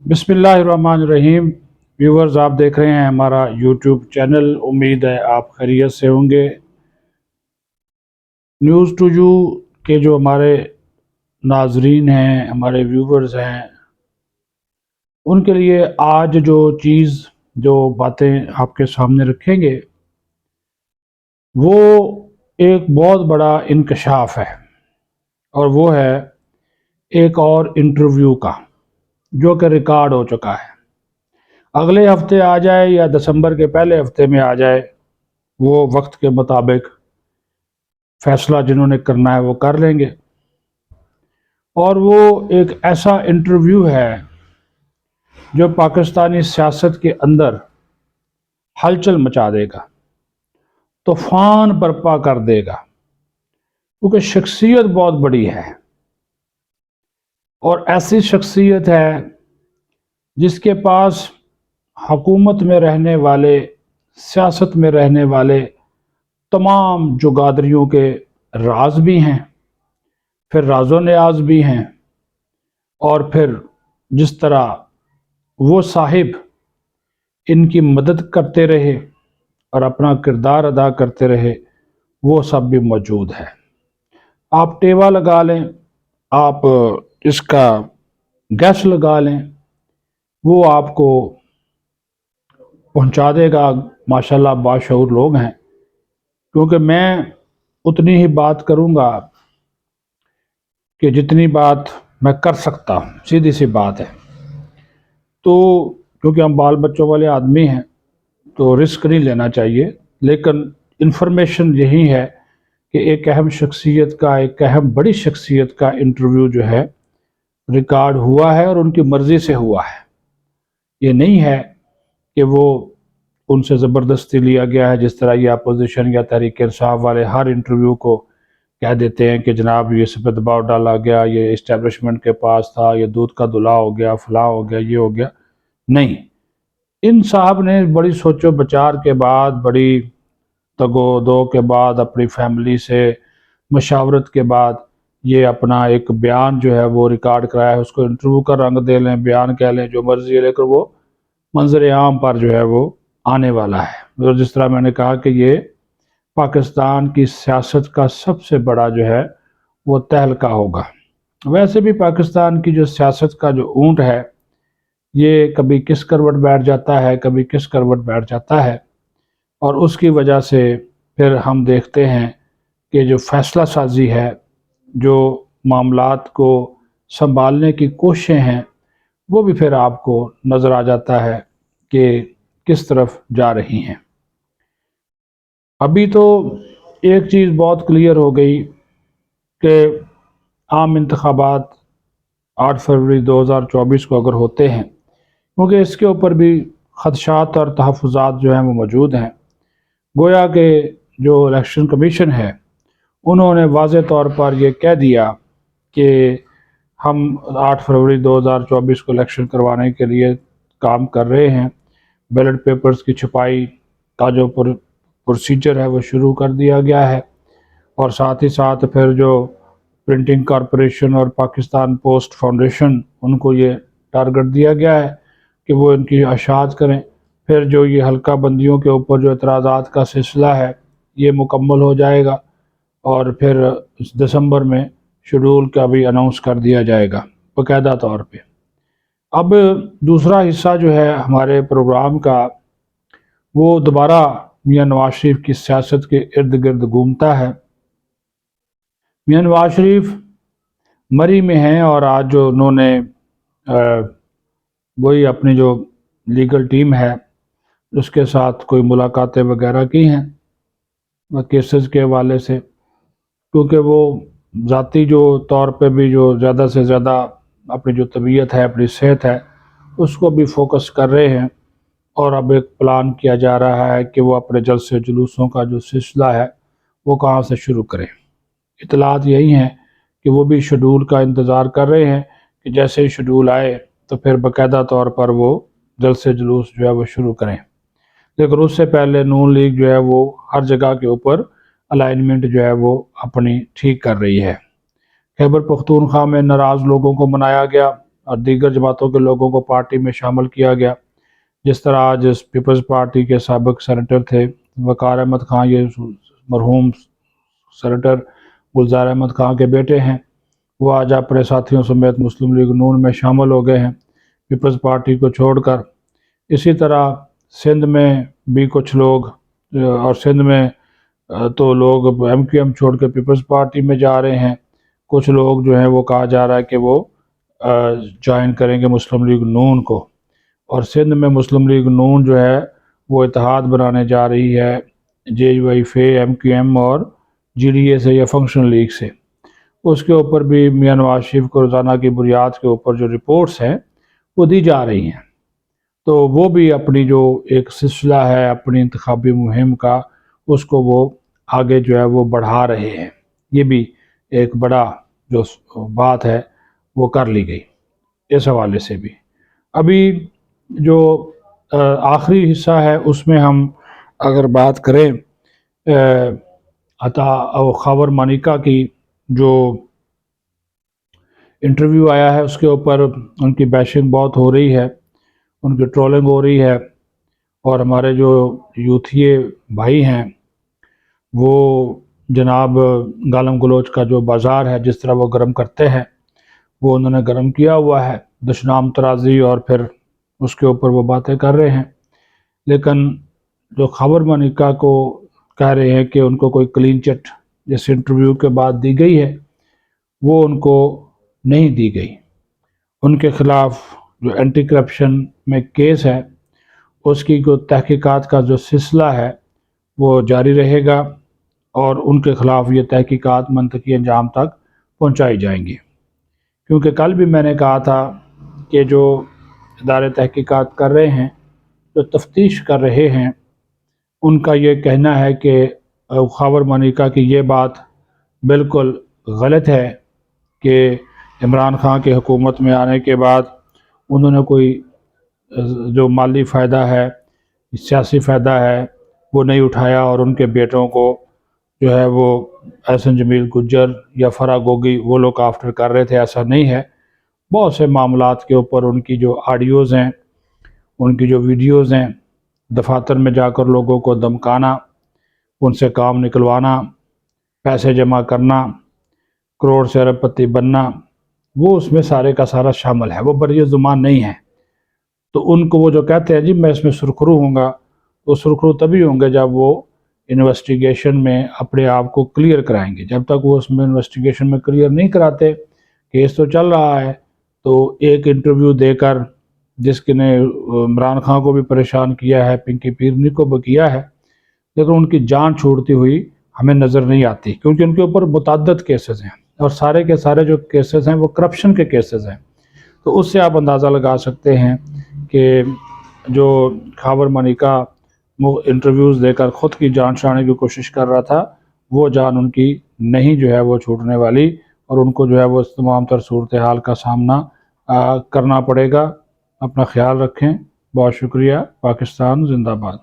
बिस्मिल्लाहिर्रहमानिर्रहीम। व्यूवर्स, आप देख रहे हैं हमारा यूट्यूब चैनल। उम्मीद है आप खैरियत से होंगे। न्यूज़ टू यू के जो हमारे नाजरीन हैं, हमारे व्यूवर्स हैं, उनके लिए आज जो बातें आपके सामने रखेंगे वो एक बहुत बड़ा इंकशाफ है, और वो है एक और इंटरव्यू का जो कि रिकॉर्ड हो चुका है। अगले हफ्ते आ जाए या दिसंबर के पहले हफ्ते में आ जाए, वो वक्त के मुताबिक फैसला जिन्होंने करना है वो कर लेंगे। और वो एक ऐसा इंटरव्यू है जो पाकिस्तानी सियासत के अंदर हलचल मचा देगा, तूफान बर्पा कर देगा, क्योंकि शख्सियत बहुत बड़ी है और ऐसी शख्सियत है जिसके पास हुकूमत में रहने वाले, सियासत में रहने वाले तमाम जुगादरियों के राज भी हैं, फिर राजो न्याज भी हैं, और फिर जिस तरह वो साहिब इनकी मदद करते रहे और अपना किरदार अदा करते रहे, वो सब भी मौजूद है। आप टेवा लगा लें, आप इसका गैस लगा लें, वो आपको पहुंचा देगा। माशाल्लाह बाशऊर लोग हैं, क्योंकि मैं उतनी ही बात करूंगा कि जितनी बात मैं कर सकता हूँ, सीधी सी बात है। तो क्योंकि हम बाल बच्चों वाले आदमी हैं तो रिस्क नहीं लेना चाहिए, लेकिन इन्फॉर्मेशन यही है कि एक अहम शख्सियत का, एक अहम बड़ी शख्सियत का इंटरव्यू जो है रिकॉर्ड हुआ है और उनकी मर्ज़ी से हुआ है। ये नहीं है कि वो उनसे ज़बरदस्ती लिया गया है, जिस तरह ये अपोजिशन या तहरीक इंसाफ वाले हर इंटरव्यू को कह देते हैं कि जनाब ये सब पे दबाव डाला गया, ये इस्टेब्लिशमेंट के पास था, ये दूध का धुला हो गया, फलां हो गया, ये हो गया। नहीं, इन साहब ने बड़ी सोचो विचार के बाद, बड़ी तगो दो के बाद, अपनी फैमिली से मशावरत के बाद ये अपना एक बयान जो है वो रिकॉर्ड कराया है। उसको इंटरव्यू का रंग दे लें, बयान कह लें, जो मर्जी है, लेकर वो मंजर आम पर जो है वो आने वाला है। और जिस तरह मैंने कहा कि ये पाकिस्तान की सियासत का सबसे बड़ा जो है वो तहलका होगा। वैसे भी पाकिस्तान की जो सियासत का जो ऊंट है, ये कभी किस करवट बैठ जाता है, कभी किस करवट बैठ जाता है, और उसकी वजह से फिर हम देखते हैं कि जो फैसला साजी है, जो मामलात को संभालने की कोशिशें हैं, वो भी फिर आपको नज़र आ जाता है कि किस तरफ जा रही हैं। अभी तो एक चीज़ बहुत क्लियर हो गई कि आम इंतखाबात 8 फरवरी 2024 को अगर होते हैं, क्योंकि इसके ऊपर भी खदशात और तहफ़्फ़ुज़ात जो हैं वो मौजूद हैं। गोया कि जो इलेक्शन कमीशन है, उन्होंने वाज़े तौर पर यह कह दिया कि हम 8 फरवरी 2024 को इलेक्शन करवाने के लिए काम कर रहे हैं। बैलेट पेपर्स की छपाई का जो प्रोसीजर है वो शुरू कर दिया गया है, और साथ ही साथ फिर जो प्रिंटिंग कॉरपोरेशन और पाकिस्तान पोस्ट फाउंडेशन, उनको ये टारगेट दिया गया है कि वो इनकी अशात करें। फिर जो ये हल्का बंदियों के ऊपर जो एतराज़ात का सिलसिला है, ये मुकम्मल हो जाएगा, और फिर दिसंबर में शेड्यूल का भी अनाउंस कर दिया जाएगा बाकायदा तौर पे। अब दूसरा हिस्सा जो है हमारे प्रोग्राम का, वो दोबारा मियां नवाज शरीफ की सियासत के इर्द गिर्द घूमता है। मियां नवाज शरीफ मरी में हैं, और आज जो उन्होंने वही अपनी जो लीगल टीम है उसके साथ कोई मुलाकातें वगैरह की हैं केसेस के हवाले से, क्योंकि वो ज़ाती जो तौर पे भी जो ज़्यादा से ज़्यादा अपनी जो तबीयत है, अपनी सेहत है, उसको भी फोकस कर रहे हैं। और अब एक प्लान किया जा रहा है कि वो अपने जलसे जुलूसों का जो सिलसिला है वो कहाँ से शुरू करें। इतलात यही हैं कि वो भी शेड्यूल का इंतज़ार कर रहे हैं कि जैसे ही शेड्यूल आए तो फिर बाकायदा तौर पर वो जलसे जुलूस जो है वो शुरू करें। लेकिन उससे पहले नून लीग जो है वो हर जगह के ऊपर अलाइनमेंट जो है वो अपनी ठीक कर रही है। खैबर पख्तूनख्वा में नाराज़ लोगों को मनाया गया, اور دیگر جماعتوں کے لوگوں کو پارٹی میں شامل کیا گیا، جس طرح آج پیپلز پارٹی کے سابق سینیٹر تھے وقار احمد خان، یہ مرحوم سینیٹر گلزار احمد خان کے بیٹے ہیں، وہ آج اپنے ساتھیوں سمیت مسلم لیگ نون میں شامل ہو گئے ہیں پیپلز پارٹی کو چھوڑ کر۔ اسی طرح سندھ میں بھی کچھ لوگ، اور سندھ میں تو لوگ ایم کیو ایم چھوڑ کے پیپلز پارٹی میں جا رہے ہیں، کچھ لوگ جو ہیں وہ کہا جا رہا ہے کہ وہ جوائن کریں گے مسلم لیگ نون کو، اور سندھ میں مسلم لیگ نون جو ہے وہ اتحاد بنانے جا رہی ہے J U F A, M Q M اور جی ڈی اے سے یا فنکشنل لیگ سے۔ اس کے اوپر بھی میاں نواز شریف کو روزانہ کی بنیاد کے اوپر جو رپورٹس ہیں وہ دی جا رہی ہیں، تو وہ بھی اپنی جو ایک سلسلہ ہے اپنی انتخابی مہم کا، اس کو وہ آگے جو ہے وہ بڑھا رہے ہیں۔ یہ بھی ایک بڑا جو بات ہے وہ کر لی گئی اس حوالے سے بھی۔ ابھی جو آخری حصہ ہے اس میں ہم اگر بات کریں عطا خاور مانیکا کی جو انٹرویو آیا ہے اس کے اوپر ان کی بیشنگ بہت ہو رہی ہے، ان کی ٹرولنگ ہو رہی ہے، اور ہمارے جو یوتھیے بھائی ہیں وہ جناب گالم گلوچ کا جو بازار ہے جس طرح وہ گرم کرتے ہیں وہ انہوں نے گرم کیا ہوا ہے، دشنام ترازی، اور پھر اس کے اوپر وہ باتیں کر رہے ہیں۔ لیکن جو خاور مانیکا کو کہہ رہے ہیں کہ ان کو کوئی کلین چٹ جس انٹرویو کے بعد دی گئی ہے وہ ان کو نہیں دی گئی، ان کے خلاف جو اینٹی کرپشن میں کیس ہے اس کی جو تحقیقات کا جو سلسلہ ہے وہ جاری رہے گا، اور ان کے خلاف یہ تحقیقات منطقی انجام تک پہنچائی جائیں گی، کیونکہ کل بھی میں نے کہا تھا کہ جو ادارے تحقیقات کر رہے ہیں، جو تفتیش کر رہے ہیں، ان کا یہ کہنا ہے کہ خاور مانیکا کی یہ بات بالکل غلط ہے کہ عمران خان کی حکومت میں آنے کے بعد انہوں نے کوئی جو مالی فائدہ ہے، سیاسی فائدہ ہے وہ نہیں اٹھایا، اور ان کے بیٹوں کو جو ہے وہ احسن جمیل گجر یا فرا گوگی وہ لوگ آفٹر کر رہے تھے، ایسا نہیں ہے۔ بہت سے معاملات کے اوپر ان کی جو آڈیوز ہیں، ان کی جو ویڈیوز ہیں، دفاتر میں جا کر لوگوں کو دمکانا، ان سے کام نکلوانا، پیسے جمع کرنا، کروڑ سے ارب پتی بننا، وہ اس میں سارے کا سارا شامل ہے، وہ بری زبان نہیں ہے۔ تو ان کو وہ جو کہتے ہیں جی میں اس میں سرخرو ہوں گا، وہ سرخرو تبھی ہوں گے جب وہ انویسٹیگیشن میں اپنے آپ کو کلیئر کرائیں گے۔ جب تک وہ اس میں انویسٹیگیشن میں کلیئر نہیں کراتے، کیس تو چل رہا ہے، تو ایک انٹرویو دے کر جس کے نے عمران خان کو بھی پریشان کیا ہے، پنکی پیرنی کو بھی کیا ہے، لیکن ان کی جان چھوڑتی ہوئی ہمیں نظر نہیں آتی، کیونکہ ان کے اوپر متعدد کیسز ہیں، اور سارے کے سارے جو کیسز ہیں وہ کرپشن کے کیسز ہیں۔ تو اس سے آپ اندازہ لگا سکتے ہیں کہ جو خاور مانیکا انٹرویوز دے کر خود کی جان چھڑانے کی کوشش کر رہا تھا، وہ جان ان کی نہیں جو ہے وہ چھوٹنے والی، اور ان کو جو ہے وہ اس تمام تر صورتحال کا سامنا کرنا پڑے گا۔ اپنا خیال رکھیں، بہت شکریہ۔ پاکستان زندہ باد۔